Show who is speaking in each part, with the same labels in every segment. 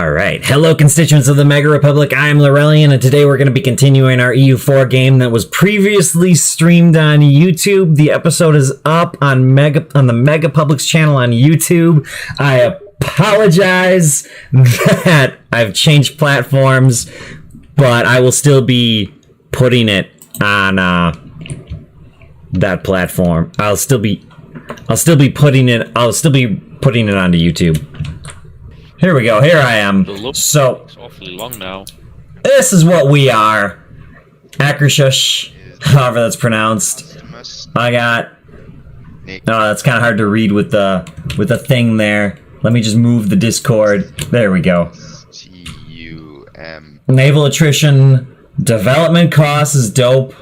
Speaker 1: Alright, hello constituents of the Mega Republic, I'm Lorrelion, and today we're going to be continuing our EU4 game that was previously streamed on YouTube. The episode is up on the Mega Public's channel on YouTube. I apologize that I've changed platforms, but I will still be putting it on that platform. I'll still be putting it onto YouTube. Here we go. Here I am. So,
Speaker 2: it's awfully long now.
Speaker 1: This is what we are. Akershush, however that's pronounced. I got. Oh, that's kind of hard to read with the thing there. Let me just move the Discord. There we go. Naval attrition, development cost is dope.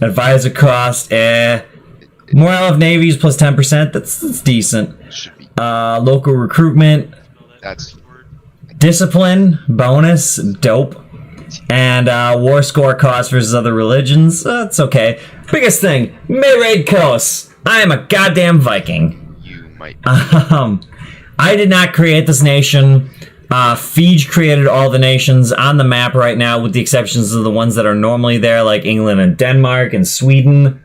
Speaker 1: Advisor cost, Morale of navies plus 10%. That's decent. Local recruitment.
Speaker 3: That's
Speaker 1: discipline bonus, dope. And war score cost versus other religions. That's okay. Biggest thing, Mayraid Kos. I am a goddamn Viking.
Speaker 3: You might.
Speaker 1: I did not create this nation. Feej created all the nations on the map right now, with the exceptions of the ones that are normally there, like England and Denmark and Sweden.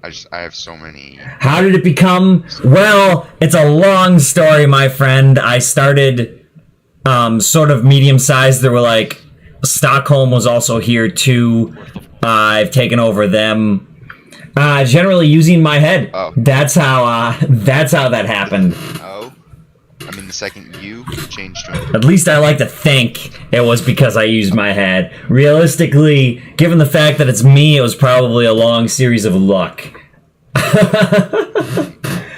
Speaker 3: I have so many.
Speaker 1: How did it become? Well, it's a long story, my friend. I started sort of medium-sized. There were like Stockholm was also here too. I've taken over them. Generally using my head.
Speaker 3: Oh.
Speaker 1: That's how that happened.
Speaker 3: Oh, I mean the second you changed to it.
Speaker 1: At least I like to think it was because I used my head. Realistically, given the fact that it's me, it was probably a long series of luck.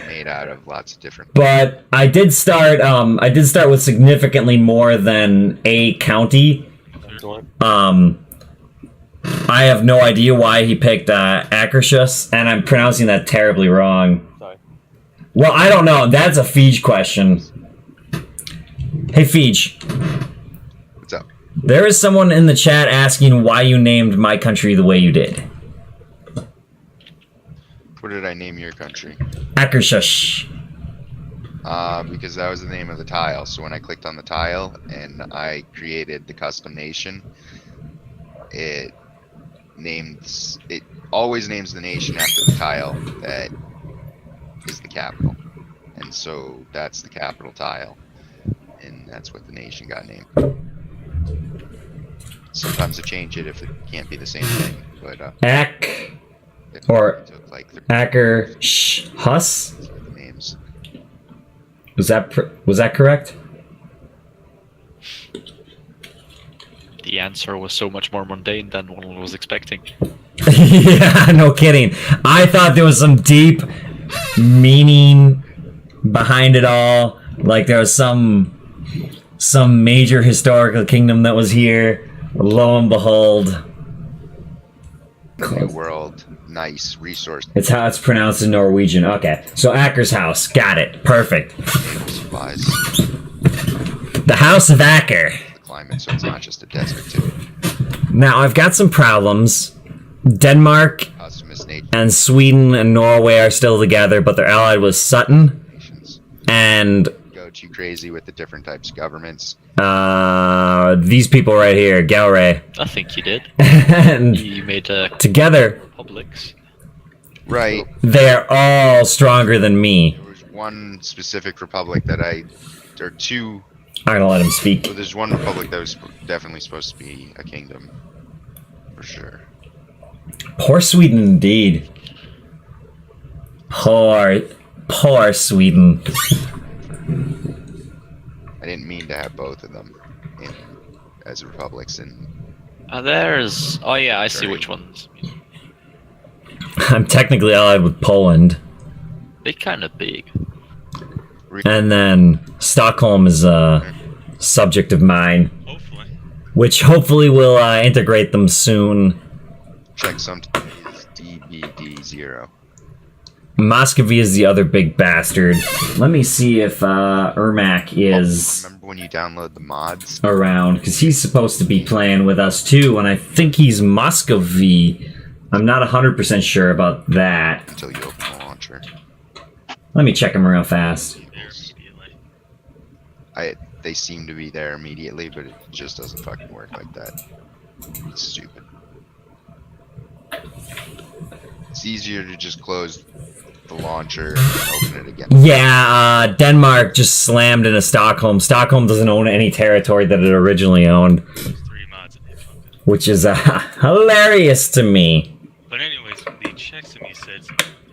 Speaker 3: Made out of lots of different.
Speaker 1: But I did start with significantly more than a county. I have no idea why he picked Akershush, and I'm pronouncing that terribly wrong.
Speaker 2: Sorry.
Speaker 1: Well, I don't know. That's a Feej question. Hey, Feej.
Speaker 3: What's up?
Speaker 1: There is someone in the chat asking why you named my country the way you did.
Speaker 3: What did I name your country?
Speaker 1: Akershush.
Speaker 3: Because that was the name of the tile. So when I clicked on the tile and I created the custom nation, it always names the nation after the tile that is the capital, and so that's the capital tile, and that's what the nation got named. Sometimes I change it if it can't be the same thing, but
Speaker 1: or
Speaker 3: like
Speaker 1: Akershush
Speaker 3: names.
Speaker 1: Was that correct?
Speaker 2: The answer was so much more mundane than one was expecting.
Speaker 1: Yeah, no kidding. I thought there was some deep meaning behind it all. Like there was some major historical kingdom that was here. Lo and behold.
Speaker 3: New world, nice resource.
Speaker 1: It's how it's pronounced in Norwegian. Okay, so Aker's house. Got it. Perfect.
Speaker 3: Supplies.
Speaker 1: The House of Aker.
Speaker 3: Climate, so it's not just a desert too.
Speaker 1: Now I've got some problems. Denmark
Speaker 3: Nations.
Speaker 1: and Sweden and Norway are still together, but they're allied with Sutton. And
Speaker 3: go too crazy with the different types of governments.
Speaker 1: These people right here, Galray.
Speaker 2: I think you did.
Speaker 1: And
Speaker 2: You made
Speaker 1: together,
Speaker 2: republics.
Speaker 3: Right.
Speaker 1: they're all stronger than me.
Speaker 3: There was one specific republic that or two.
Speaker 1: I'm gonna let him speak.
Speaker 3: So there's one republic that was definitely supposed to be a kingdom, for sure.
Speaker 1: Poor Sweden indeed. Poor Sweden.
Speaker 3: I didn't mean to have both of them as republics, and
Speaker 2: There's... Oh yeah, I see which ones.
Speaker 1: I'm technically allied with Poland.
Speaker 2: They're kind of big.
Speaker 1: And then Stockholm is a subject of mine.
Speaker 2: Hopefully.
Speaker 1: Which hopefully will integrate them soon.
Speaker 3: check sometimes is DBD0.
Speaker 1: Muscovy is the other big bastard. Let me see if Ermac is
Speaker 3: Remember when you download the mods?
Speaker 1: around, because he's supposed to be playing with us too, and I think he's Muscovy. I'm not 100% sure about that.
Speaker 3: Until you open the launcher.
Speaker 1: Let me check him real fast.
Speaker 3: They seem to be there immediately, but it just doesn't fucking work like that. It's stupid. It's easier to just close the launcher and open it again.
Speaker 1: Yeah, Denmark just slammed into Stockholm. Stockholm doesn't own any territory that it originally owned.
Speaker 4: There's 3 mods in here.
Speaker 1: Which is hilarious to me.
Speaker 4: But anyways, the checks to me said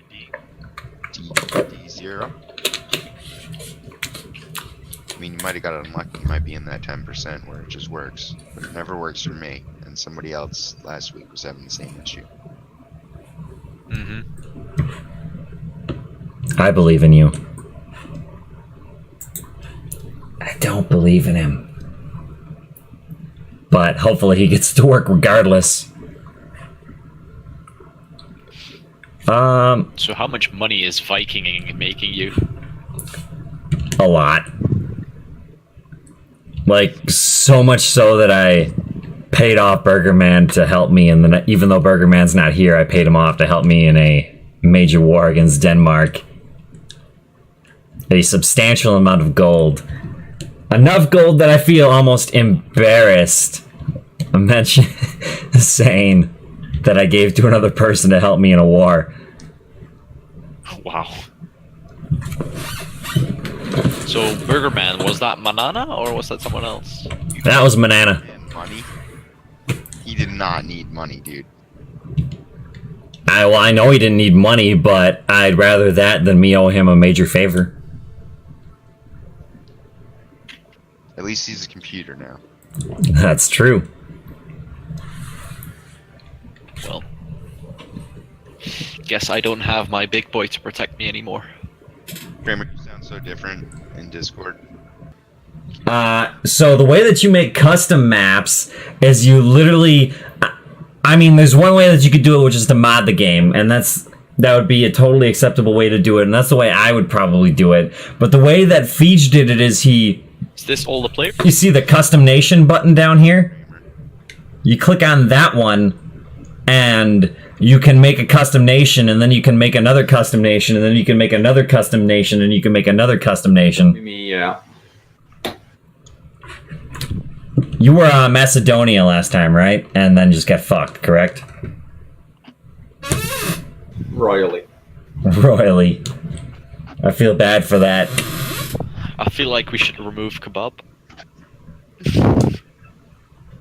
Speaker 4: D.
Speaker 3: D0. I mean, you might have got unlucky. You might be in that 10% where it just works. But it never works for me. And somebody else last week was having the same issue.
Speaker 2: Mm-hmm.
Speaker 1: I believe in you. I don't believe in him. But hopefully he gets to work regardless.
Speaker 2: So how much money is Vikinging making you?
Speaker 1: A lot. Like, so much so that I paid off Burger Man to help me, and even though Burger Man's not here, I paid him off to help me in a major war against Denmark. A substantial amount of gold. Enough gold that I feel almost embarrassed saying that I gave to another person to help me in a war.
Speaker 2: Wow. So Burger Man, was that Manana or was that someone else?
Speaker 1: That was Manana.
Speaker 3: And money? He did not need money, dude.
Speaker 1: I know he didn't need money, but I'd rather that than me owe him a major favor.
Speaker 3: At least he's a computer now.
Speaker 1: That's true.
Speaker 2: Well, guess I don't have my big boy to protect me anymore.
Speaker 3: Kramer, you sound so different in Discord.
Speaker 1: So the way that you make custom maps is you literally... I mean, there's one way that you could do it, which is to mod the game, and that would be a totally acceptable way to do it, and that's the way I would probably do it. But the way that Feej did it is
Speaker 2: Is this all the players?
Speaker 1: You see the custom nation button down here? You click on that one, and you can make a custom nation, and then you can make another custom nation, and then you can make another custom nation, and you can make another custom nation.
Speaker 5: Yeah.
Speaker 1: You were Macedonia last time, right? And then just got fucked, correct?
Speaker 5: Royally.
Speaker 1: Royally. I feel bad for that.
Speaker 2: I feel like we should remove Kebab.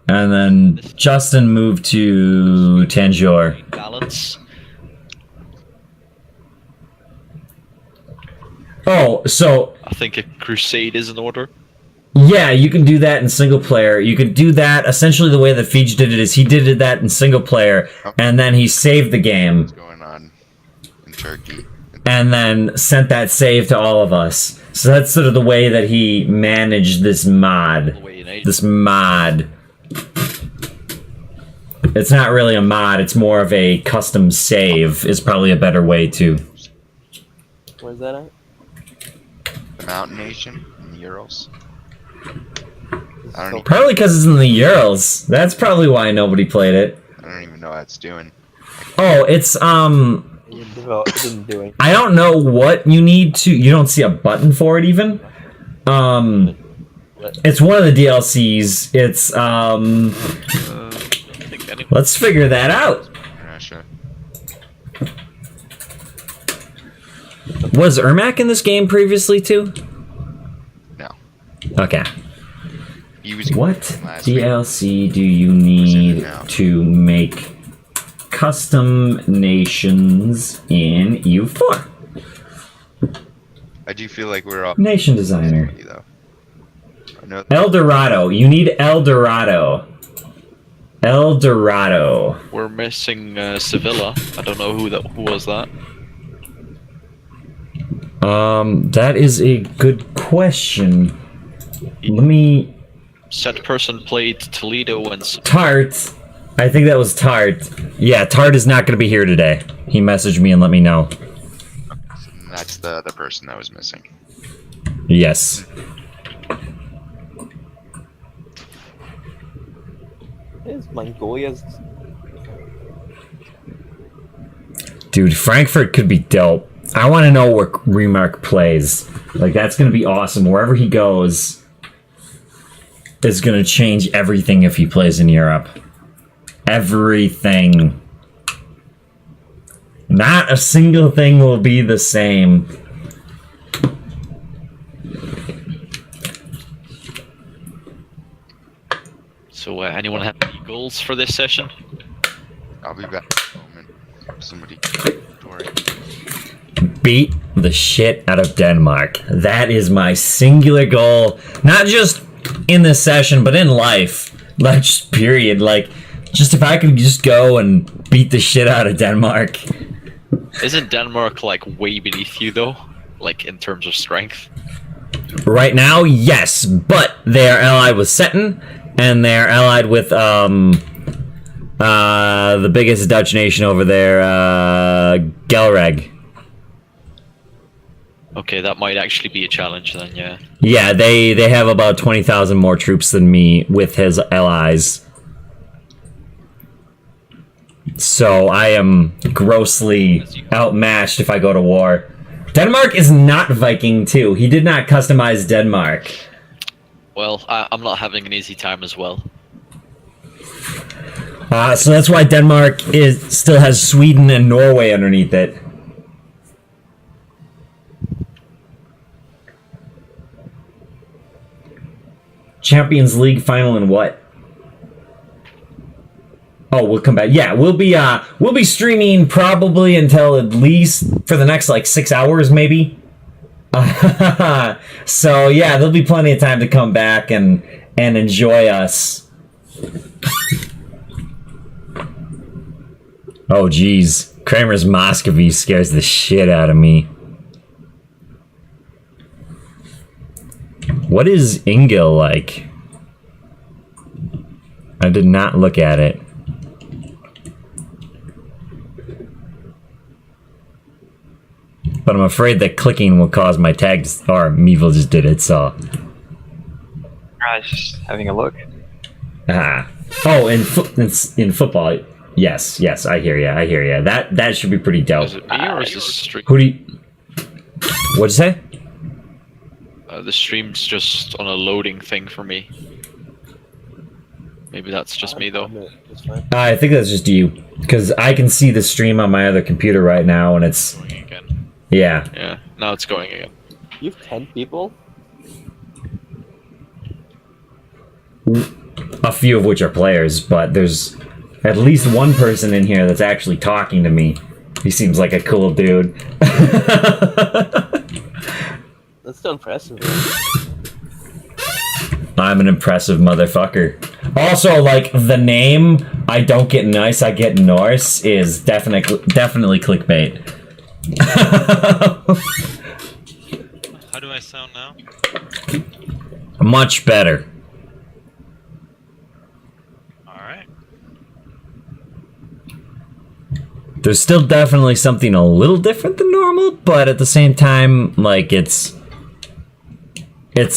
Speaker 1: And then Justin moved to Tanjore.
Speaker 2: Balance.
Speaker 1: Oh, so...
Speaker 2: I think a crusade is in order.
Speaker 1: Yeah, you can do that in single player. You could do that, essentially the way that Feej did it is he did that in single player, and then he saved the game.
Speaker 3: What's going on in Turkey?
Speaker 1: And then sent that save to all of us. So that's sort of the way that he managed this mod. This mod. It's not really a mod, it's more of a custom save, is probably a better way to...
Speaker 5: Where's that at?
Speaker 3: The Mountain Nation in the Urals. I don't, even,
Speaker 1: Probably because it's in the Urals. That's probably why nobody played it.
Speaker 3: I don't even know what it's doing.
Speaker 1: Oh, it's,
Speaker 5: It didn't do anything.
Speaker 1: I don't know what you need to... You don't see a button for it, even? It's one of the DLCs. It's, let's figure that out.
Speaker 3: Russia.
Speaker 1: Was Ermac in this game previously, too?
Speaker 3: No.
Speaker 1: Okay.
Speaker 3: He was
Speaker 1: What
Speaker 3: last week.
Speaker 1: DLC do you need to make custom nations in EU4?
Speaker 3: I do feel like we're all
Speaker 1: Nation designer.
Speaker 3: though. I know
Speaker 1: El Dorado. You need El Dorado. El Dorado.
Speaker 2: We're missing Sevilla. I don't know who was that.
Speaker 1: That is a good question. Let me...
Speaker 2: Said person played Toledo and
Speaker 1: Tart. I think that was Tart. Yeah, Tart is not going to be here today. He messaged me and let me know.
Speaker 3: that's the other person that was missing.
Speaker 1: Yes.
Speaker 5: Is Mongolia's...
Speaker 1: Dude, Frankfurt could be dope. I want to know where Remark plays. Like, that's going to be awesome. Wherever he goes, is going to change everything if he plays in Europe. Everything. Not a single thing will be the same.
Speaker 2: So, anyone have any goals for this session?
Speaker 3: I'll be back in a moment. Somebody.
Speaker 1: Beat the shit out of Denmark. That is my singular goal. Not just in this session, but in life. Like, just period. Like, just if I could just go and beat the shit out of Denmark.
Speaker 2: Isn't Denmark, like, way beneath you, though? Like, in terms of strength?
Speaker 1: Right now, yes. But they are allied with Seton, and they are allied with, the biggest Dutch nation over there, Gelreg.
Speaker 2: Okay, that might actually be a challenge then, yeah.
Speaker 1: Yeah, they have about 20,000 more troops than me with his allies. So I am grossly outmatched if I go to war. Denmark is not Viking too. He did not customize Denmark.
Speaker 2: Well, I'm not having an easy time as well.
Speaker 1: So that's why Denmark still has Sweden and Norway underneath it. Champions League final in what? Oh, we'll come back. Yeah, we'll be streaming probably until at least for the next like 6 hours, maybe. So yeah, there'll be plenty of time to come back and enjoy us. Oh geez, Kramer's Muscovy scares the shit out of me. What is Ingil like? I did not look at it. But I'm afraid that clicking will cause my tag to... Or Meevil just did it, so...
Speaker 6: I was just having a look.
Speaker 1: Ah. Oh, in football... Yes, I hear ya. That should be pretty dope.
Speaker 2: Is it me or is this stream?
Speaker 1: Who do you... What'd you say?
Speaker 2: The stream's just on a loading thing for me. Maybe that's just me, though.
Speaker 5: It's fine.
Speaker 1: I think that's just you. Because I can see the stream on my other computer right now, and it's...
Speaker 2: Going again.
Speaker 1: Yeah.
Speaker 2: Yeah, now it's going again.
Speaker 5: You have 10 people?
Speaker 1: A few of which are players, but there's at least one person in here that's actually talking to me. He seems like a cool dude.
Speaker 5: That's still impressive.
Speaker 1: I'm an impressive motherfucker. Also, like, the name, I don't get nice, I get Norse, is definitely clickbait.
Speaker 4: How do I sound now?
Speaker 1: Much better.
Speaker 4: Alright.
Speaker 1: There's still definitely something a little different than normal, but at the same time, like, it's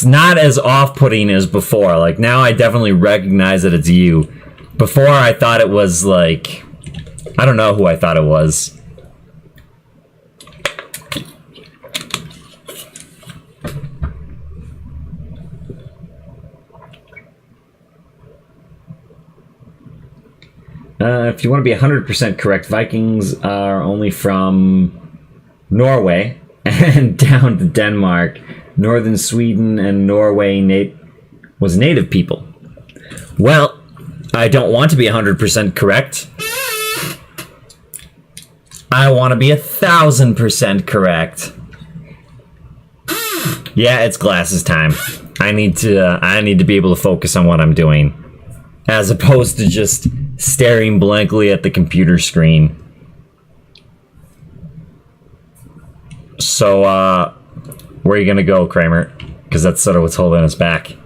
Speaker 1: not as off-putting as before. Like, now I definitely recognize that it's you. Before, I thought it was, like... I don't know who I thought it was. If you want to be 100% correct, Vikings are only from Norway and down to Denmark. Northern Sweden and Norway was native people. Well, I don't want to be 100% correct. I want to be 1,000% correct. Yeah, it's glasses time. I need to be able to focus on what I'm doing, as opposed to just staring blankly at the computer screen. So, where are you gonna go, Kramer? Because that's sort of what's holding us back.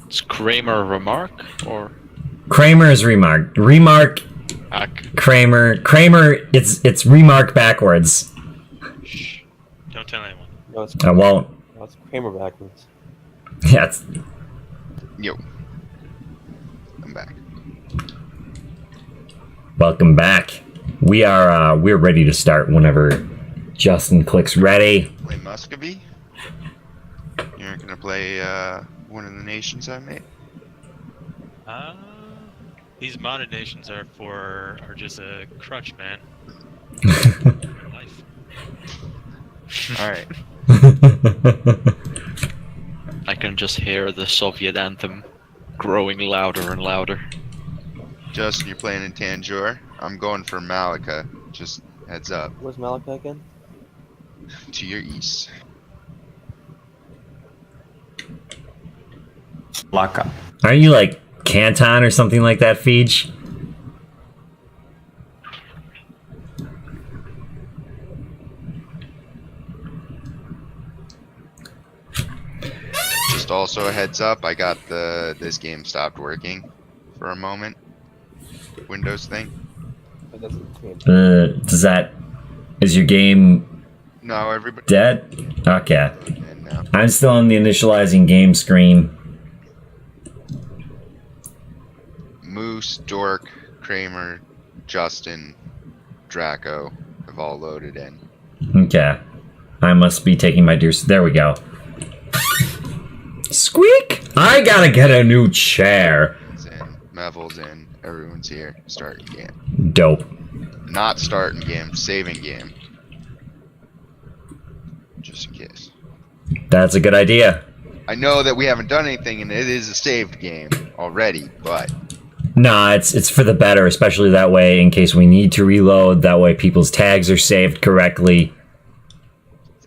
Speaker 2: Is Kramer remark or
Speaker 1: Kramer is remark. Remark.
Speaker 2: hack?
Speaker 1: Kramer. It's remark backwards.
Speaker 4: Shh. Don't tell anyone.
Speaker 5: No, it's,
Speaker 1: I won't.
Speaker 5: no, it's Kramer backwards.
Speaker 1: Yeah. It's,
Speaker 3: Yo. I'm back.
Speaker 1: welcome back. We're ready to start whenever Justin clicks ready.
Speaker 3: Play Muscovy? You're gonna play one of the nations I made?
Speaker 4: These modded nations are just a crutch, man. Life.
Speaker 3: Alright.
Speaker 2: I can just hear the Soviet anthem growing louder and louder.
Speaker 3: Justin, you're playing in Tanjore. I'm going for Malika. Just heads up.
Speaker 5: Where's Malika again?
Speaker 3: To your east.
Speaker 6: Lock up.
Speaker 1: Aren't you like Canton or something like that, Feej?
Speaker 3: Just also a heads up, I got this game stopped working for a moment. Windows thing.
Speaker 5: It doesn't change.
Speaker 1: Is your game
Speaker 3: No, everybody.
Speaker 1: dead? Okay.
Speaker 3: And now.
Speaker 1: I'm still on the initializing game screen.
Speaker 3: Moose, Dork, Kramer, Justin, Draco have all loaded in.
Speaker 1: Okay. I must be taking my deer. There we go. Squeak! I gotta get a new chair.
Speaker 3: It's in. Mevel's in. Everyone's here. Starting game.
Speaker 1: Dope.
Speaker 3: Not starting game. Saving game. Just in case.
Speaker 1: That's a good idea.
Speaker 3: I know that we haven't done anything and it is a saved game already, but
Speaker 1: Nah, it's for the better, especially that way in case we need to reload. That way people's tags are saved correctly.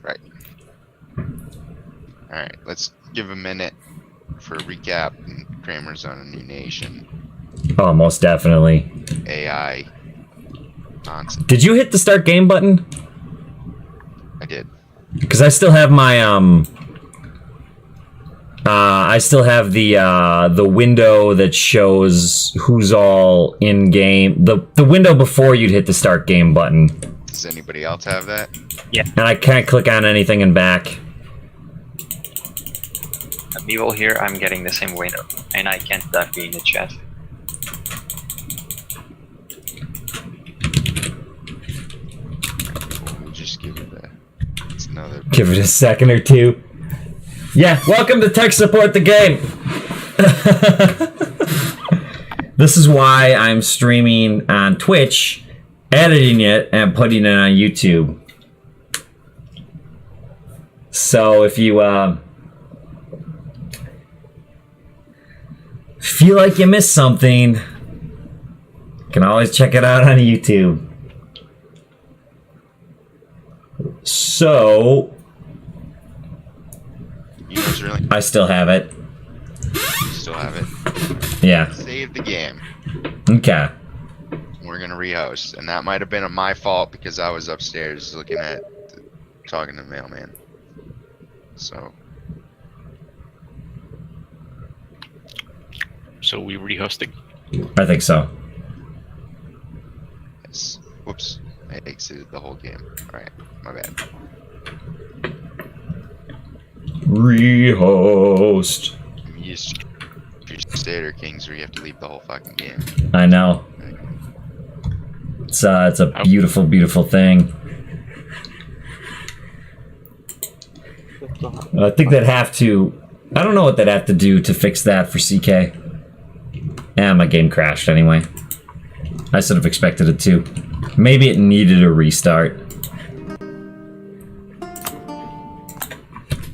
Speaker 3: right. Alright, let's give a minute for a recap. And Kramer's on a new nation.
Speaker 1: Oh, most definitely.
Speaker 3: AI nonsense.
Speaker 1: Did you hit the start game button?
Speaker 3: I did.
Speaker 1: Because I still have my I still have the window that shows who's all in game. The window before you'd hit the start game button.
Speaker 3: Does anybody else have that?
Speaker 1: And I can't click on anything and back.
Speaker 6: Evil here, I'm getting the same window, and I can't be in the chat.
Speaker 3: We'll just give it it's another.
Speaker 1: Give it a second or two. Yeah, welcome to Tech Support the Game. This is why I'm streaming on Twitch, editing it, and putting it on YouTube. So if you feel like you missed something, you can always check it out on YouTube. So
Speaker 3: Really?
Speaker 1: I still have it.
Speaker 3: You still have it.
Speaker 1: Yeah.
Speaker 3: Save the game.
Speaker 1: Okay.
Speaker 3: We're gonna rehost, and that might have been my fault because I was upstairs looking at, talking to the mailman. So
Speaker 2: we rehosting.
Speaker 1: I think so.
Speaker 3: yes. Whoops. I exited the whole game. All right. My bad.
Speaker 1: Rehost.
Speaker 3: I'm used to Crusader Kings where you have to leave the whole fucking game.
Speaker 1: I know. It's a beautiful, beautiful thing. I think they'd have to. I don't know what they'd have to do to fix that for CK. My game crashed anyway. I sort of expected it to. Maybe it needed a restart.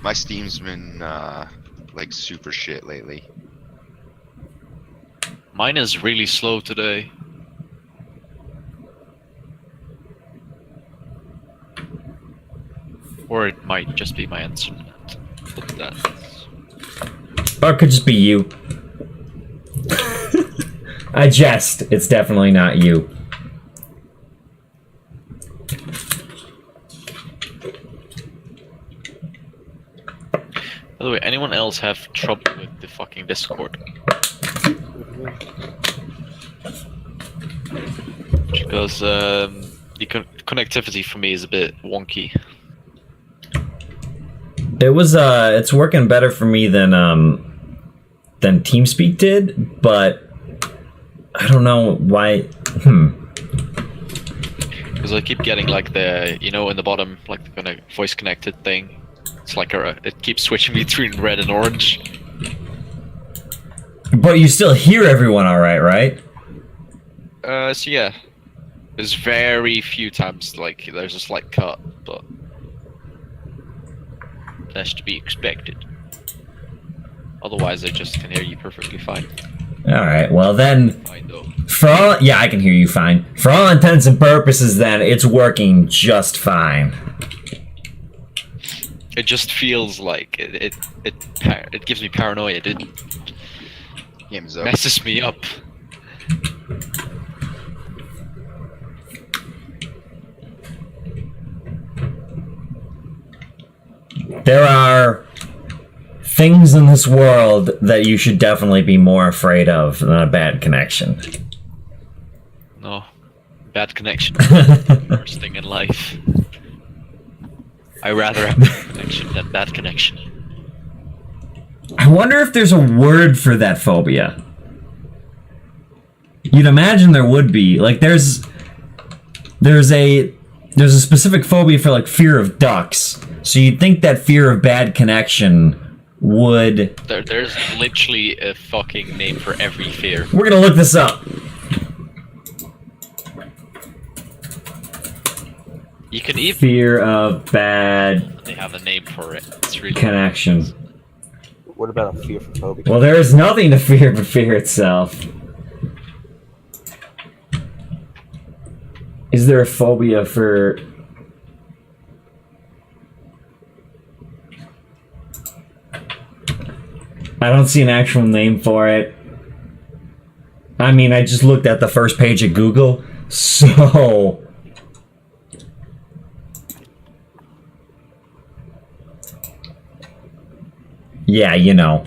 Speaker 3: My Steam's been like super shit lately.
Speaker 2: Mine is really slow today. Or it might just be my internet. But that's...
Speaker 1: Or it could just be you. I jest. It's definitely not you.
Speaker 2: By the way, anyone else have trouble with the fucking Discord? Because the connectivity for me is a bit wonky.
Speaker 1: It was it's working better for me than TeamSpeak did, but I don't know why.
Speaker 2: Because Because I keep getting like the, you know, in the bottom, like the kind of voice connected thing. It's like it keeps switching between red and orange.
Speaker 1: But you still hear everyone all right?
Speaker 2: So yeah, there's very few times like there's a slight cut, but that's to be expected. Otherwise, I just can hear you perfectly fine.
Speaker 1: All right. Well then,
Speaker 2: Fine though.
Speaker 1: yeah, I can hear you fine. For all intents and purposes, then it's working just fine.
Speaker 2: It just feels like it gives me paranoia. It
Speaker 3: Game's up.
Speaker 2: messes me up.
Speaker 1: There are things in this world that you should definitely be more afraid of than a bad connection.
Speaker 2: No, bad connection. Worst thing in life. I rather have bad connection than bad connection.
Speaker 1: I wonder if there's a word for that phobia. You'd imagine there would be. Like there's a specific phobia for like fear of ducks. So you'd think that fear of bad connection would...
Speaker 2: There's literally a fucking name for every fear.
Speaker 1: We're gonna look this up.
Speaker 2: You can even...
Speaker 1: Fear of bad
Speaker 2: They have a name for it. It's really...
Speaker 1: connection.
Speaker 5: What about a fear for phobia?
Speaker 1: Well, there is nothing to fear but fear itself. Is there a phobia for... I don't see an actual name for it. I mean, I just looked at the first page of Google, so... Yeah, you know.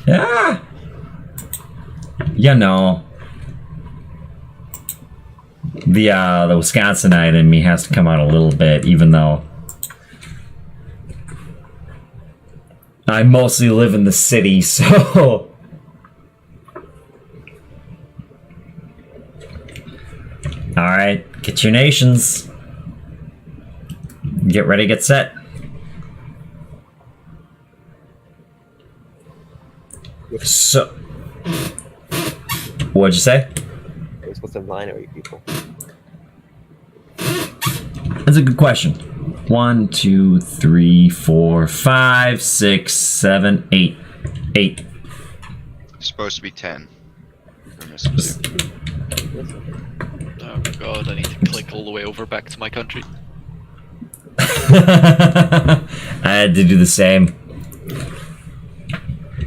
Speaker 1: Ah! You know. The Wisconsinite in me has to come out a little bit, even though I mostly live in the city, so... Alright, get your nations. Get ready, get set. So... What'd you say?
Speaker 5: We're supposed to have binary people.
Speaker 1: That's a good question. 1, 2, 3, 4, 5, 6, 7, 8. 8.
Speaker 3: It's supposed to be 10. We're missing 2.
Speaker 2: Oh god, I need to click all the way over back to my country.
Speaker 1: I had to do the same.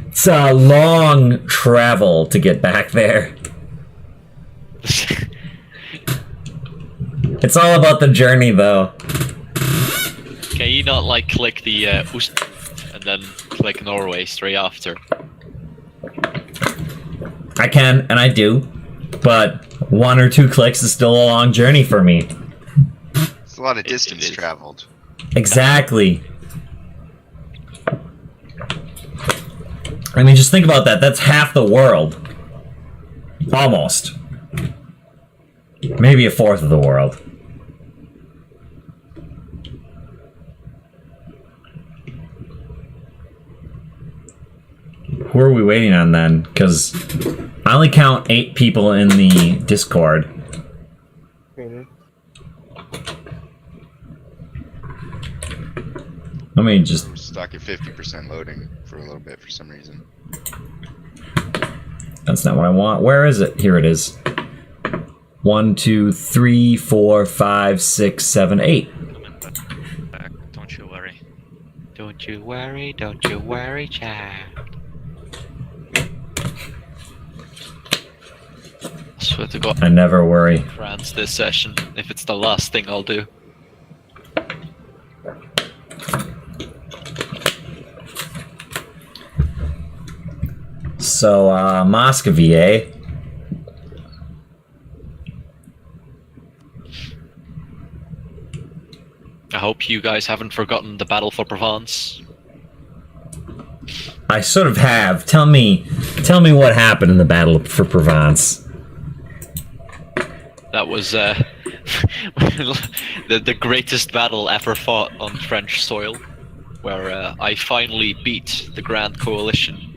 Speaker 1: It's a long travel to get back there. It's all about the journey, though.
Speaker 2: Can you not like click the Ost and then click Norway straight after?
Speaker 1: I can, and I do, but 1 or 2 clicks is still a long journey for me.
Speaker 3: It's a lot of distance
Speaker 2: is.
Speaker 3: traveled.
Speaker 1: Exactly. I mean, just think about that. That's half the world. Almost. Maybe a fourth of the world. Who are we waiting on then? Because I only count 8 people in the Discord. Let me just...
Speaker 3: I'm stuck at 50% loading for a little bit for some reason.
Speaker 1: That's not what I want. Where is it? Here it is. 1, 2, 3, 4, 5, 6, 7, 8.
Speaker 4: Back. Don't you worry.
Speaker 2: Don't you worry, child. I swear to God,
Speaker 1: I never worry.
Speaker 2: France this session, if it's the last thing I'll do.
Speaker 1: So, Muscovy, eh?
Speaker 2: I hope you guys haven't forgotten the battle for Provence.
Speaker 1: I sort of have. Tell me what happened in the Battle for Provence.
Speaker 2: That was the greatest battle ever fought on French soil, where I finally beat the Grand Coalition.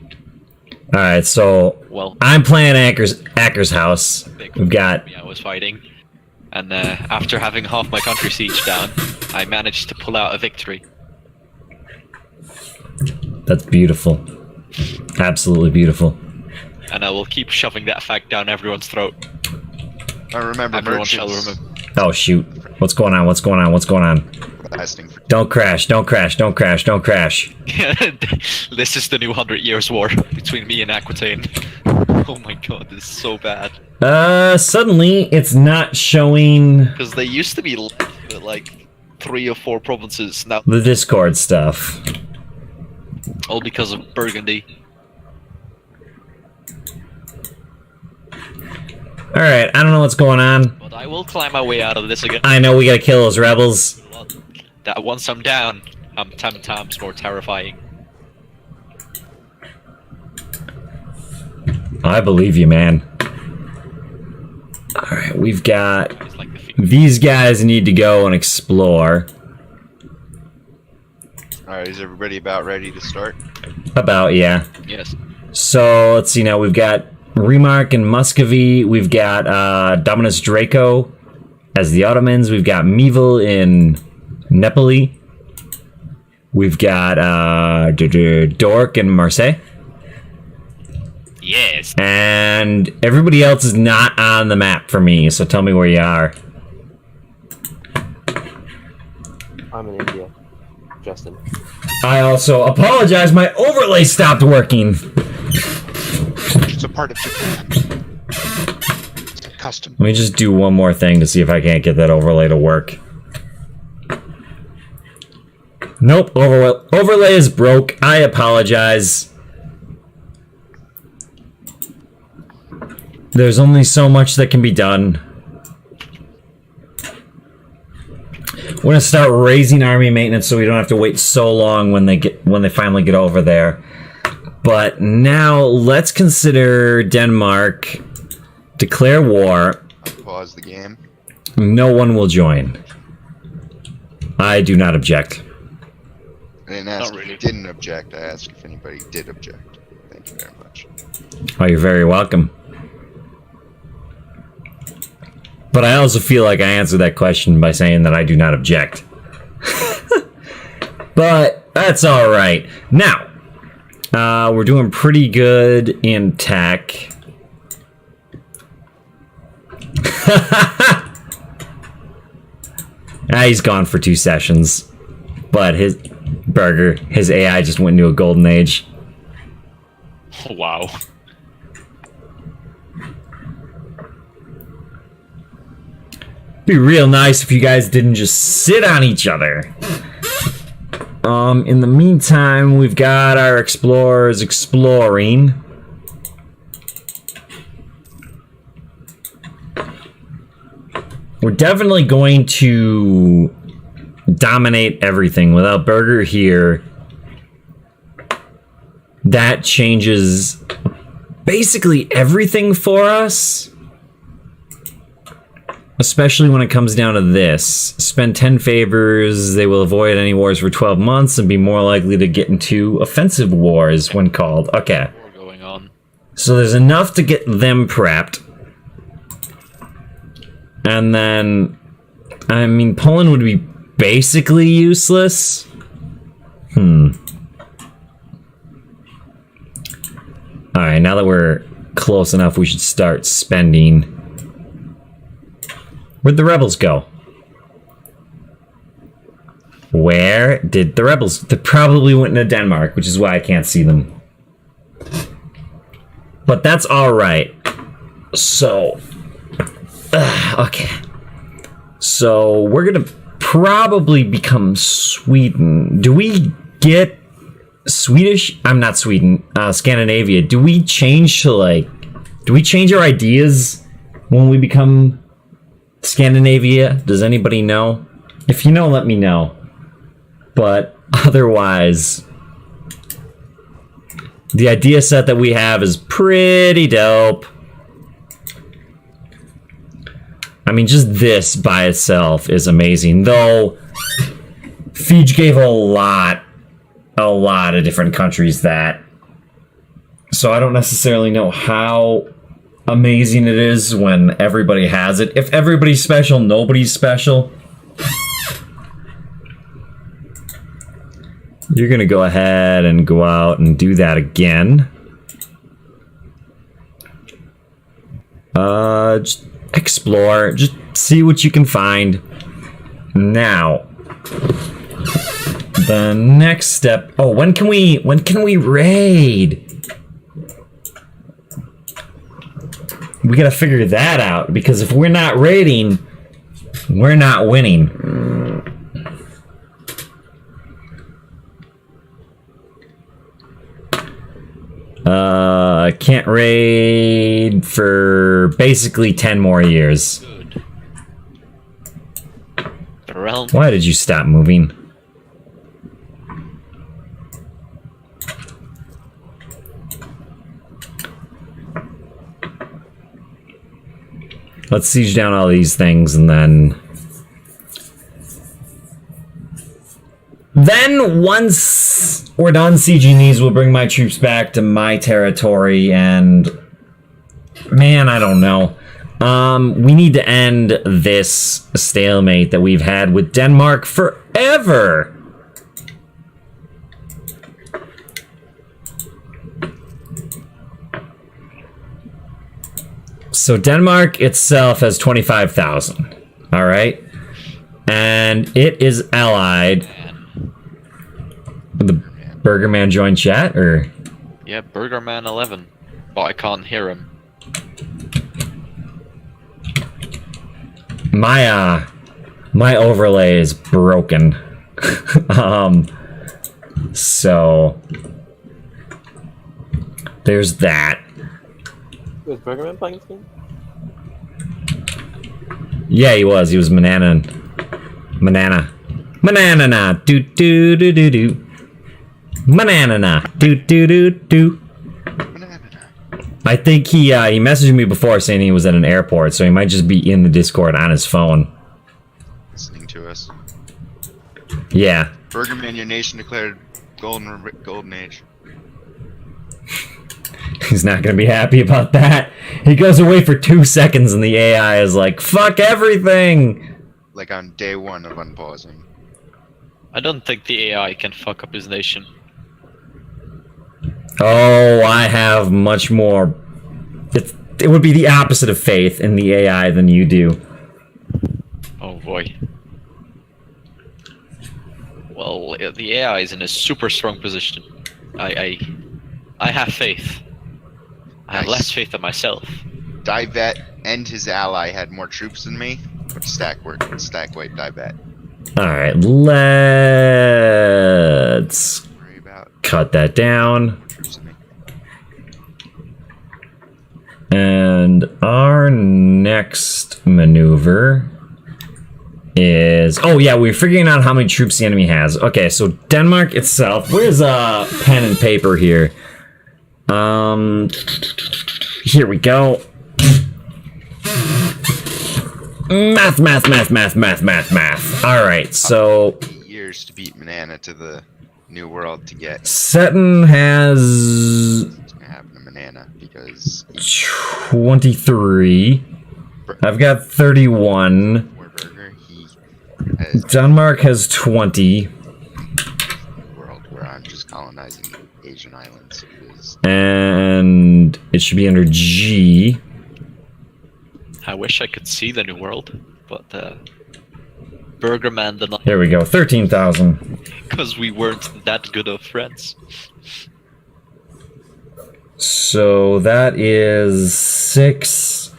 Speaker 1: All right, so
Speaker 2: Well,
Speaker 1: I'm playing Acker's house. We've got
Speaker 2: I was fighting, and after having half my country siege down, I managed to pull out a victory.
Speaker 1: that's beautiful, absolutely beautiful.
Speaker 2: And I will keep shoving that fact down everyone's throat.
Speaker 3: I remember
Speaker 2: Everyone shall
Speaker 3: merchants
Speaker 2: remember.
Speaker 1: Oh shoot! What's going on? What's going on? What's going on?
Speaker 3: lasting for
Speaker 1: Don't crash! Don't crash! Don't crash! Don't crash!
Speaker 2: This is the new 100 Years' War between me and Aquitaine. Oh my god, this is so bad.
Speaker 1: Suddenly it's not showing
Speaker 2: Because they used to be left with like 3 or 4 provinces, now
Speaker 1: the Discord stuff.
Speaker 2: all because of Burgundy.
Speaker 1: All right, I don't know what's going on.
Speaker 2: But I will climb my way out of this again.
Speaker 1: I know we gotta kill those rebels.
Speaker 2: That once I'm down, I'm 10 times more terrifying.
Speaker 1: I believe you, man. All right, we've got
Speaker 2: It's like the
Speaker 1: these guys need to go and explore.
Speaker 3: Alright, is everybody about ready to start?
Speaker 1: About yeah.
Speaker 2: yes.
Speaker 1: So let's see now. We've got Remark and Muscovy. We've got Dominus Draco as the Ottomans. We've got Mevel in Nepali. We've got Dork in Marseille.
Speaker 2: Yes.
Speaker 1: And everybody else is not on the map for me, so tell me where you are.
Speaker 5: I'm in India. Justin.
Speaker 1: I also apologize, my overlay stopped working.
Speaker 3: It's a part of Japan. It's a custom.
Speaker 1: Let me just do one more thing to see if I can't get that overlay to work. Nope, overlay is broke. I apologize. There's only so much that can be done. We're gonna start raising army maintenance so we don't have to wait so long when they finally get over there. But now let's consider Denmark declare war.
Speaker 3: Pause the game.
Speaker 1: No one will join. I do not object.
Speaker 3: I didn't ask
Speaker 2: Not
Speaker 3: if
Speaker 2: really.
Speaker 3: you didn't object. I asked if anybody did object. Thank you very much.
Speaker 1: Oh, you're very welcome. But I also feel like I answered that question by saying that I do not object. But that's all right. Now, we're doing pretty good in tech. He's gone for 2 sessions. But his AI just went into a golden age.
Speaker 2: Wow.
Speaker 1: Be real nice if you guys didn't just sit on each other. In the meantime, we've got our explorers exploring. We're definitely going to dominate everything. Without Burger here, that changes basically everything for us. Especially when it comes down to this. Spend 10 favors, they will avoid any wars for 12 months and be more likely to get into offensive wars when called. Okay.
Speaker 2: War going on.
Speaker 1: So there's enough to get them prepped. And then, I mean, Poland would be basically useless. Alright, now that we're close enough, we should start spending. Where'd the rebels go? Where did the rebels? They probably went into Denmark, which is why I can't see them. But that's alright. So, okay. So, we're gonna probably become Sweden. Do we get Swedish? I'm not Sweden. Scandinavia. Do we change to like... Do we change our ideas when we become Scandinavia? Does anybody know? If you know, let me know. But otherwise, the idea set that we have is pretty dope. I mean, just this by itself is amazing. Though, Feej gave a lot of different countries that. So I don't necessarily know how amazing it is when everybody has it. If everybody's special, nobody's special. You're gonna go ahead and go out and do that again. Just explore, just see what you can find. Now, the next step. Oh, when can we raid? We gotta figure that out, because if we're not raiding, we're not winning. Can't raid for basically 10 more years.
Speaker 2: Good. The realm.
Speaker 1: Why did you stop moving? Let's siege down all these things, and then once we're done sieging these, we'll bring my troops back to my territory, and man, I don't know. We need to end this stalemate that we've had with Denmark forever. So Denmark itself has 25,000. All right. And it is allied. The Burger Man joined chat, or?
Speaker 2: Yeah, Burger Man 11. But I can't hear him.
Speaker 1: My overlay is broken. So there's that.
Speaker 5: Was Burgerman playing this game?
Speaker 1: Yeah, he was. He was Manana. Manana. Do do do do do. Manana. Do do do do. I think he messaged me before saying he was at an airport, so he might just be in the Discord on his phone.
Speaker 3: Listening to us.
Speaker 1: Yeah.
Speaker 3: Burgerman, your nation declared golden age.
Speaker 1: He's not gonna be happy about that. He goes away for 2 seconds and the AI is like, fuck everything!
Speaker 3: Like on day one of unpausing.
Speaker 2: I don't think the AI can fuck up his nation.
Speaker 1: Oh, I have much more. It would be the opposite of faith in the AI than you do.
Speaker 2: Oh boy. Well, the AI is in a super strong position. I have faith. I have
Speaker 3: Nice.
Speaker 2: less faith in myself.
Speaker 3: Divet and his ally had more troops than me, but stack wipe Divet.
Speaker 1: Alright, let's
Speaker 3: Worry about
Speaker 1: cut that down.
Speaker 3: troops than me.
Speaker 1: And our next maneuver is... Oh yeah, we're figuring out how many troops the enemy has. Okay, so Denmark itself... Where's pen and paper here? Here we go. Math. Alright, so...
Speaker 3: 8 years to beat Manana to the New World to get
Speaker 1: Seton has...
Speaker 3: what's gonna happen to Manana, because
Speaker 1: 23. I've got 31.
Speaker 3: Warburger, he has
Speaker 1: Denmark has 20.
Speaker 3: the world where I'm just colonizing Asian islands. Because
Speaker 1: And it should be under G.
Speaker 2: I wish I could see the new world, but Burger Man did not,
Speaker 1: There we go, 13,000.
Speaker 2: because we weren't that good of friends.
Speaker 1: So that is 6,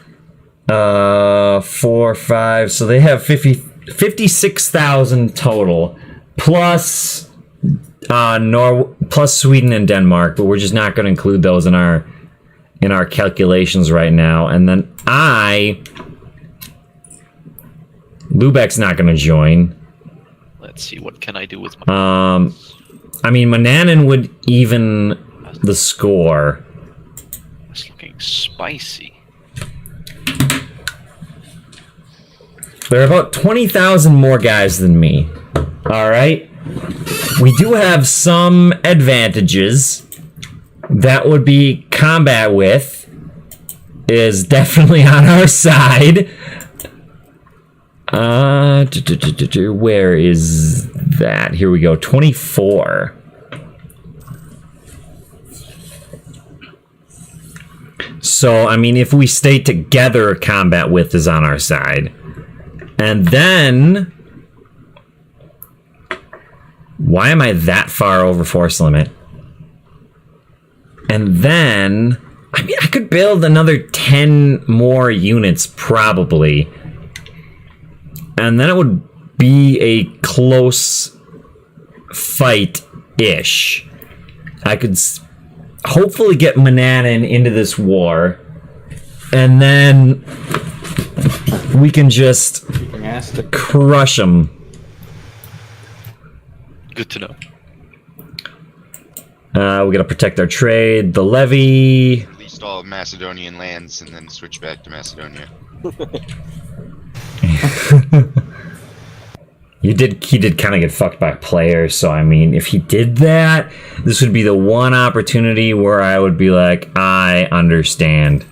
Speaker 1: 4, 5. So they have 56,000 total, plus plus Sweden and Denmark, but we're just not going to include those in our calculations right now. And then Lubeck's not going to join.
Speaker 2: Let's see, what can I do with my...
Speaker 1: I mean, Mananan would even the score.
Speaker 2: It's looking spicy.
Speaker 1: There are about 20,000 more guys than me. Alright? We do have some advantages. That would be combat width is definitely on our side. Where is that? Here we go. 24. So, I mean, if we stay together, combat width is on our side. And then... Why am I that far over force limit? And then... I mean, I could build another 10 more units, probably. And then it would be a close fight-ish. I could hopefully get Manannan into this war. And then we can just crush them.
Speaker 2: Good to know.
Speaker 1: We gotta protect our trade. The levy.
Speaker 3: Released all Macedonian lands and then switch back to Macedonia.
Speaker 1: He did kind of get fucked by players, so I mean, if he did that, this would be the one opportunity where I would be like, I understand.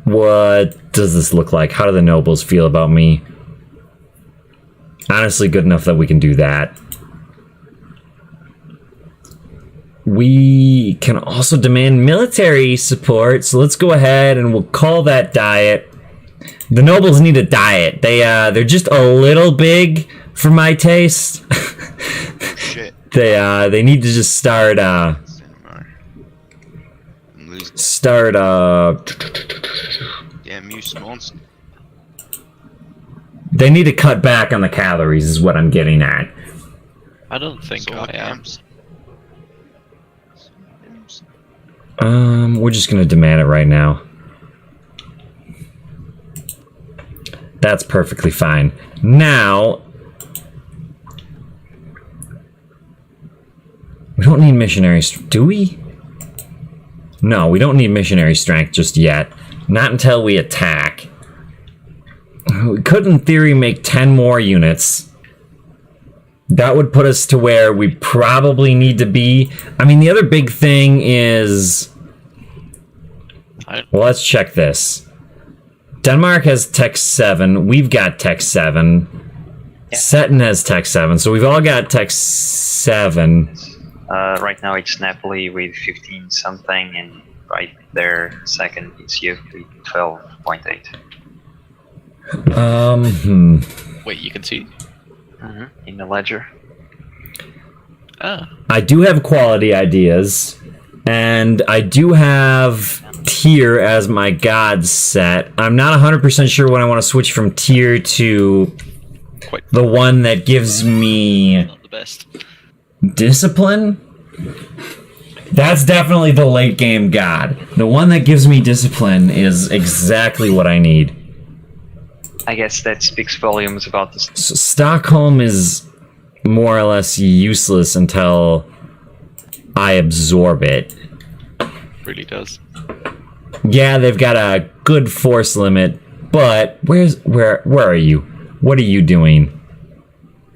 Speaker 1: What does this look like? How do the nobles feel about me? Honestly, good enough that we can do that. We can also demand military support, so let's go ahead and we'll call that diet. The nobles need a diet. They're just a little big for my taste.
Speaker 3: Shit.
Speaker 1: They need to just start
Speaker 3: Damn you, Smalls.
Speaker 1: They need to cut back on the calories is what I'm getting at.
Speaker 2: I don't think
Speaker 3: Solar
Speaker 2: I am.
Speaker 3: camps.
Speaker 1: We're just gonna demand it right now. That's perfectly fine. Now, we don't need missionary strength, do we? No, we don't need missionary strength just yet. Not until we attack. We could, in theory, make 10 more units. That would put us to where we probably need to be. I mean, the other big thing is... Well, let's check this. Denmark has Tech 7. We've got Tech 7. Yeah. Seton has Tech 7. So we've all got Tech 7.
Speaker 6: Right now it's Napoli with 15 something, and right there second it's you with 12.8.
Speaker 2: Wait, you can see?
Speaker 6: In the ledger.
Speaker 2: Ah.
Speaker 1: I do have quality ideas, and I do have tier as my god set. I'm not 100% sure when I want to switch from tier to the one that gives me
Speaker 2: Not the best.
Speaker 1: discipline. That's definitely the late game god. The one that gives me discipline is exactly what I need.
Speaker 6: I guess that speaks volumes about this.
Speaker 1: So Stockholm is more or less useless until I absorb it.
Speaker 2: Really does.
Speaker 1: Yeah, they've got a good force limit, but where are you? What are you doing?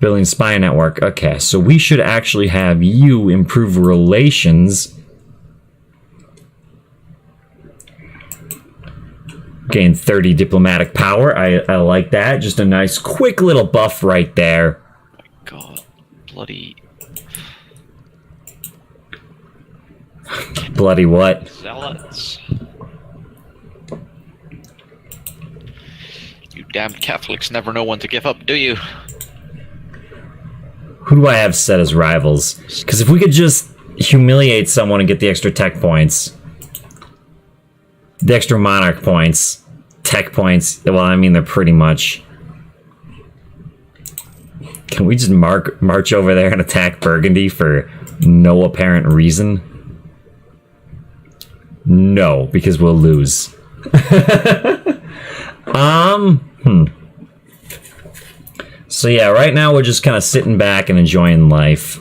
Speaker 1: Building spy network. Okay, so we should actually have you improve relations. Gain 30 diplomatic power. I like that. Just a nice quick little buff right there.
Speaker 2: Oh my god. Bloody
Speaker 1: Bloody what?
Speaker 2: zealots. You damned Catholics never know when to give up, do you?
Speaker 1: Who do I have set as rivals? Because if we could just humiliate someone and get the extra tech points. The extra monarch points. Tech points. Well, I mean, they're pretty much... Can we just march over there and attack Burgundy for no apparent reason? No, because we'll lose. So yeah, right now we're just kind of sitting back and enjoying life.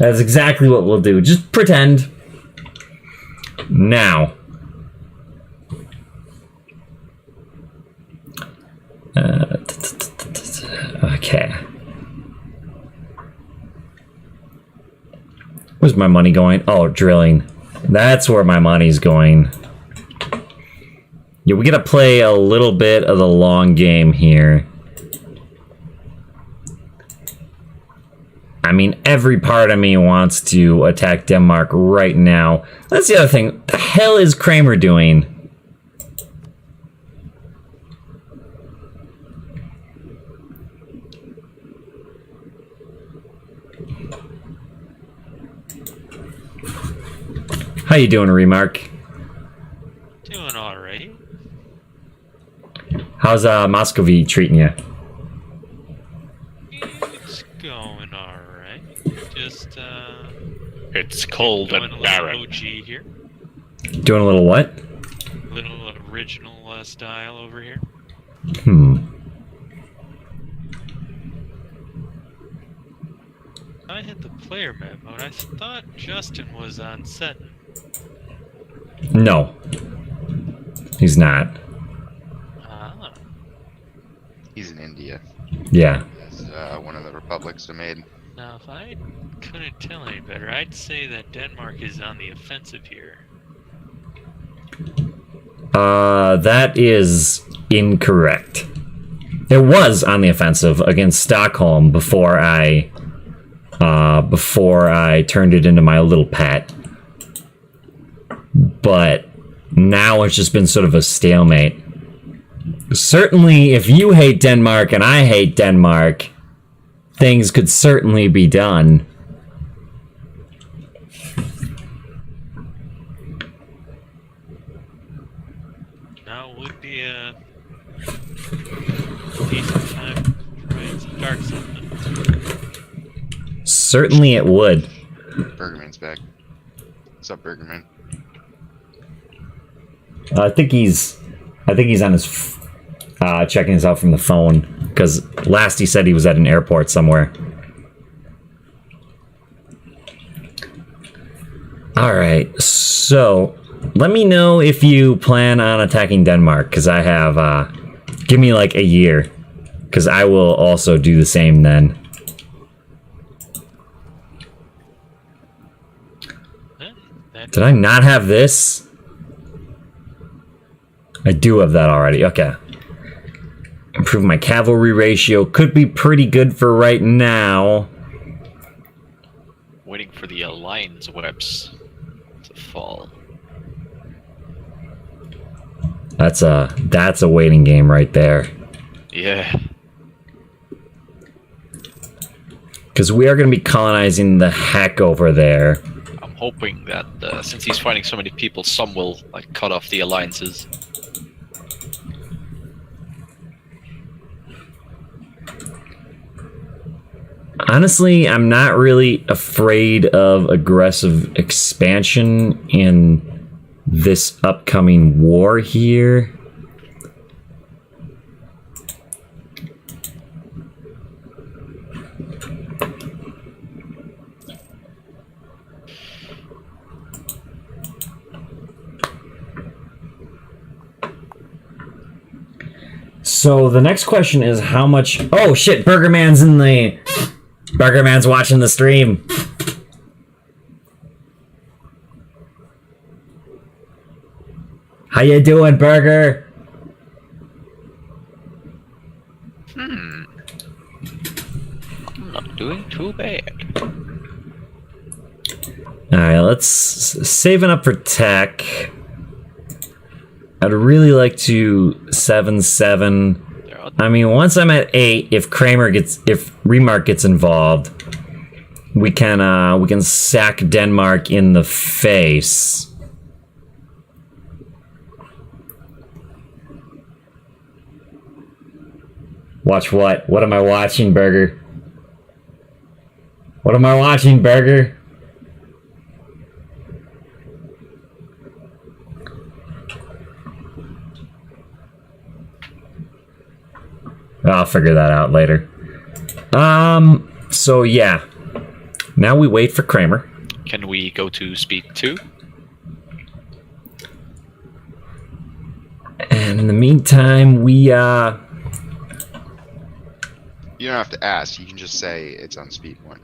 Speaker 1: That's exactly what we'll do. Just pretend. Now. Okay. Where's my money going? Oh, drilling. That's where my money's going. Yeah, we gotta play a little bit of the long game here. I mean, every part of me wants to attack Denmark right now. That's the other thing. What the hell is Kramer doing? How you doing, Remark?
Speaker 4: Doing alright.
Speaker 1: How's Muscovy treating you?
Speaker 4: It's going alright. Just,
Speaker 2: It's cold
Speaker 4: doing
Speaker 2: and
Speaker 4: a little
Speaker 2: barren.
Speaker 4: OG here.
Speaker 1: Doing a little what?
Speaker 4: Little original style over here. I hit the player map mode. I thought Justin was on set.
Speaker 1: No. He's not.
Speaker 4: Ah.
Speaker 3: He's in India.
Speaker 1: Yeah.
Speaker 3: As one of the republics I made.
Speaker 4: Now, if I couldn't tell any better, I'd say that Denmark is on the offensive here.
Speaker 1: That is incorrect. It was on the offensive against Stockholm before I turned it into my little pet. But now it's just been sort of a stalemate. Certainly, if you hate Denmark and I hate Denmark, things could certainly be done.
Speaker 4: Now would be a decent time to write some dark something.
Speaker 1: Certainly it would.
Speaker 3: Bergerman's back. What's up, Bergerman?
Speaker 1: I think he's on his checking us out from the phone, because last he said he was at an airport somewhere. All right, so let me know if you plan on attacking Denmark, because I have give me like a year, because I will also do the same then. Did I not have this? I do have that already. Okay. Improve my cavalry ratio. Could be pretty good for right now.
Speaker 2: Waiting for the alliance webs to fall.
Speaker 1: That's a waiting game right there.
Speaker 2: Yeah.
Speaker 1: Because we are going to be colonizing the heck over there.
Speaker 2: I'm hoping that since he's fighting so many people, some will like cut off the alliances.
Speaker 1: Honestly, I'm not really afraid of aggressive expansion in this upcoming war here. So the next question is how much... Oh shit, Burgerman's watching the stream. How you doing, Burger?
Speaker 2: I'm not doing too bad.
Speaker 1: Alright, let's... Saving up for tech. I'd really like to 7-7. I mean, once I'm at 8, if Remark gets involved, we can sack Denmark in the face. Watch what? What am I watching, Burger? What am I watching, Burger? I'll figure that out later. So yeah. Now we wait for Kramer.
Speaker 2: Can we go to speed 2?
Speaker 1: And in the meantime, we
Speaker 3: You don't have to ask. You can just say it's on speed 1.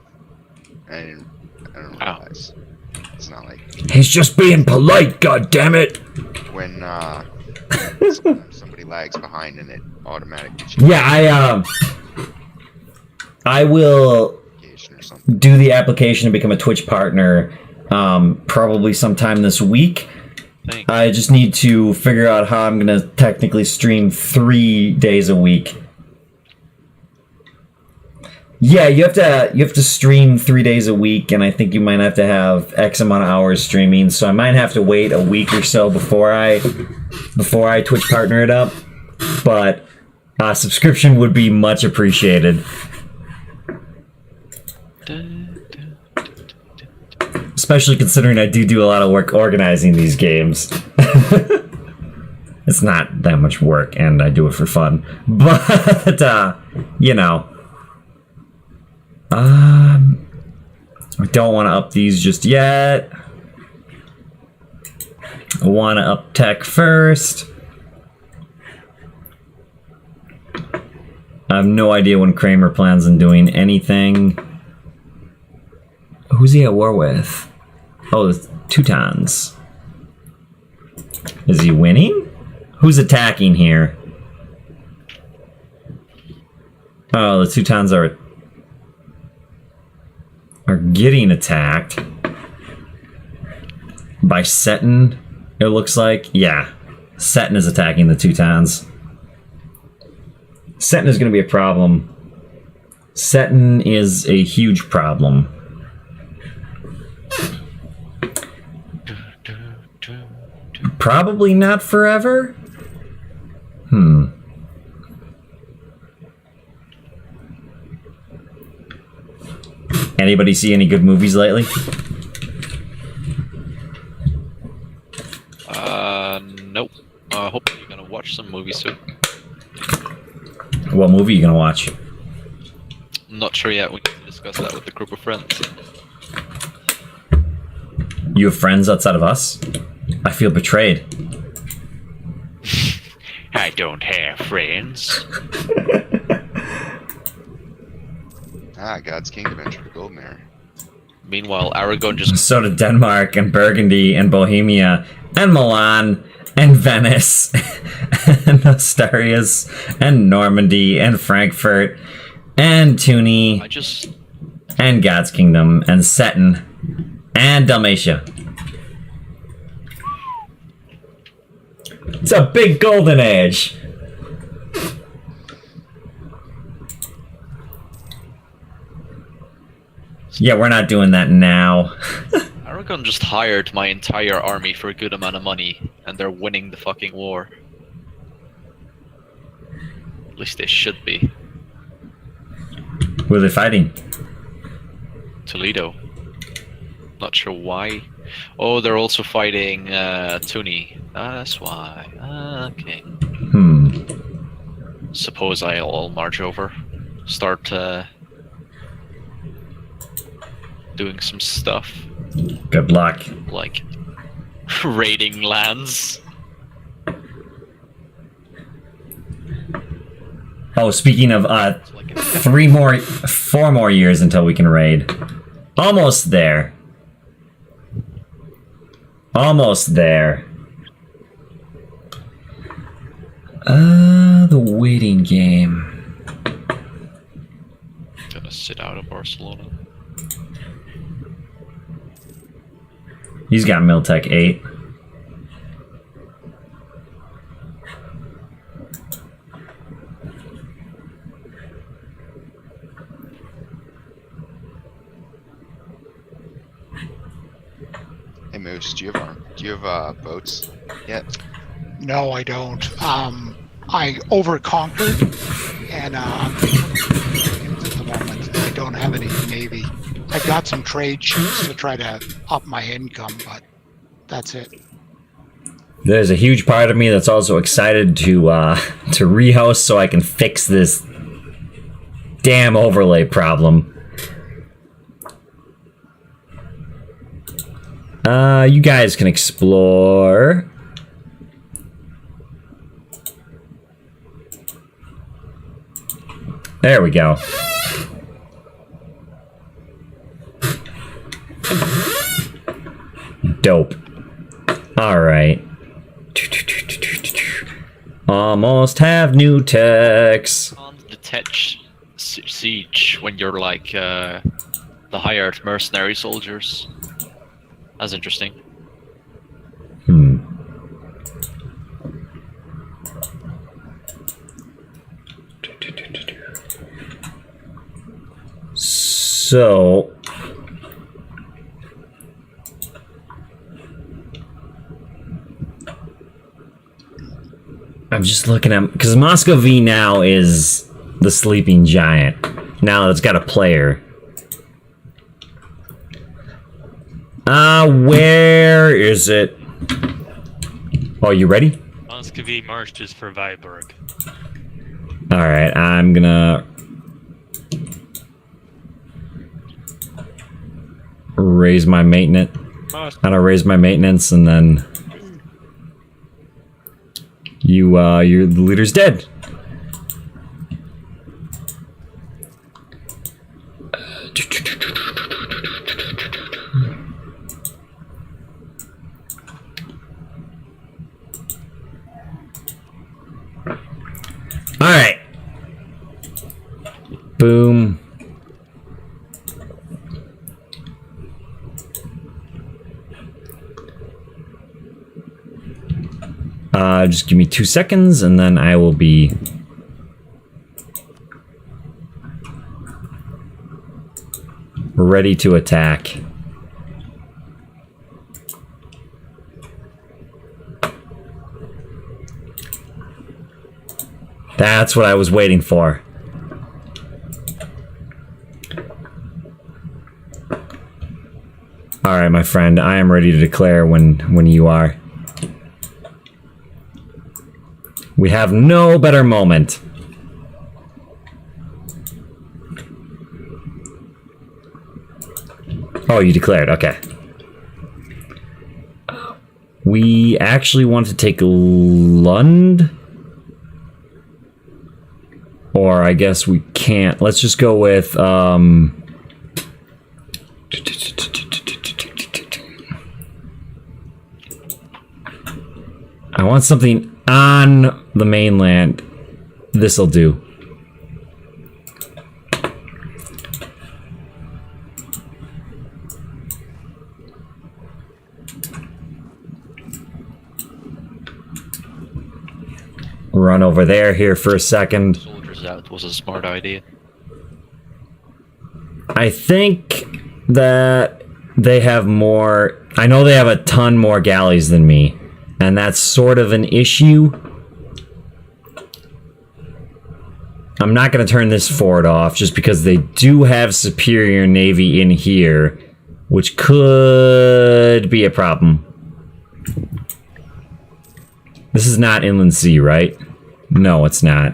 Speaker 3: I don't realize. It's not like
Speaker 1: he's just being polite. God damn it!
Speaker 3: when somebody lags behind and it automatically changes
Speaker 1: Yeah, I will
Speaker 3: or something.
Speaker 1: do the application to become a Twitch partner probably sometime this week.
Speaker 2: Thanks.
Speaker 1: I just need to figure out how I'm gonna technically stream 3 days a week. Yeah, you have to stream 3 days a week, and I think you might have to have X amount of hours streaming. So I might have to wait a week or so before I Twitch partner it up. But subscription would be much appreciated. Especially considering I do a lot of work organizing these games. It's not that much work, and I do it for fun. But, you know. I don't want to up these just yet. I want to up tech first. I have no idea when Kramer plans on doing anything. Who's he at war with? Oh, the Teutons. Is he winning? Who's attacking here? Oh, the Teutons are getting attacked by Seton, it looks like. Yeah, Seton is attacking the Teutons. Seton is going to be a problem. Seton is a huge problem. Probably not forever. Anybody see any good movies lately?
Speaker 2: Nope. Hopefully you're gonna watch some movies soon.
Speaker 1: What movie are you gonna watch?
Speaker 2: Not sure yet. We need to discuss that with a group of friends.
Speaker 1: You have friends outside of us? I feel betrayed.
Speaker 2: I don't have friends.
Speaker 3: God's Kingdom entered the Golden Era.
Speaker 2: Meanwhile, Aragon just
Speaker 1: So did Denmark and Burgundy and Bohemia and Milan and Venice and Asturias and Normandy and Frankfurt and Tunis and God's Kingdom and Seton and Dalmatia. It's a big golden age. Yeah, we're not doing that now.
Speaker 2: Aragon just hired my entire army for a good amount of money, and they're winning the fucking war. At least they should be.
Speaker 1: Who are they fighting?
Speaker 2: Toledo. Not sure why. Oh, they're also fighting Tunis. That's why. Okay. Suppose I'll march over. Start doing some stuff.
Speaker 1: Good luck.
Speaker 2: Like raiding lands.
Speaker 1: Oh, speaking of, 4 more years until we can raid. Almost there. Almost there. The waiting game.
Speaker 2: Gonna sit out of Barcelona.
Speaker 1: He's got Miltech 8.
Speaker 3: Hey Moose, do you have boats yet?
Speaker 7: No, I don't. I overconquered, and at the moment I don't have any navy. I've got some trade ships to try to up my income, but that's it.
Speaker 1: There's a huge part of me that's also excited to rehouse so I can fix this damn overlay problem. You guys can explore. There we go. Dope. Alright. Almost have new techs.
Speaker 2: Can't detach siege when you're like the hired mercenary soldiers. That's interesting.
Speaker 1: So I'm just looking at, because Moscow V now is the sleeping giant. Now it's got a player. Where is it? Oh, you ready?
Speaker 4: Muscovy marches for Viborg.
Speaker 1: Alright, I'm gonna raise my maintenance. I'm gonna raise my maintenance, and then the leader's dead. Alright. Boom. Just give me 2 seconds, and then I will be ready to attack. That's what I was waiting for. Alright, my friend, I am ready to declare when you are. We have no better moment. Oh, you declared, okay. We actually want to take Lund. Or I guess we can't. Let's just go with, I want something on the mainland. This'll do. Run over there here for a second.
Speaker 2: Soldiers out was a smart idea.
Speaker 1: I think that they have more. I know they have a ton more galleys than me, and that's sort of an issue. I'm not going to turn this fort off just because they do have superior navy in here, which could be a problem. This is not inland sea, right? No, it's not.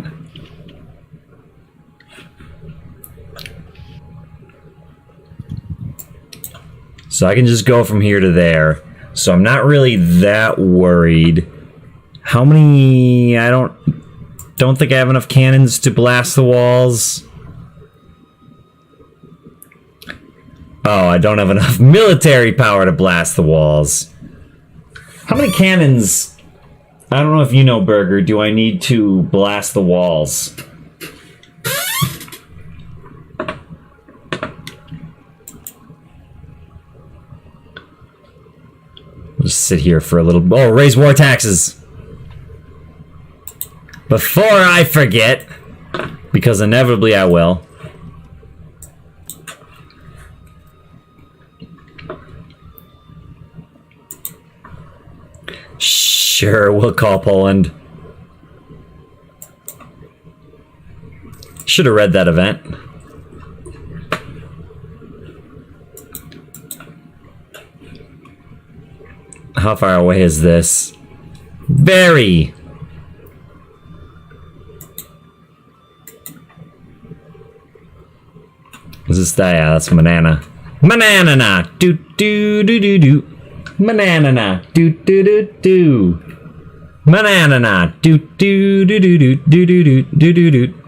Speaker 1: So I can just go from here to there. So I'm not really that worried. How many? I don't think I have enough cannons to blast the walls. Oh, I don't have enough military power to blast the walls. How many cannons? I don't know if you know, Burger. Do I need to blast the walls? Just sit here for a little. Oh, raise war taxes. Before I forget, because inevitably I will. Sure, we'll call Poland. Should have read that event. How far away is this? Very. Is this that? Yeah, that's banana. Banana. Do do do do do. Manana, do do do do. Manana, do do do do do do do do do do.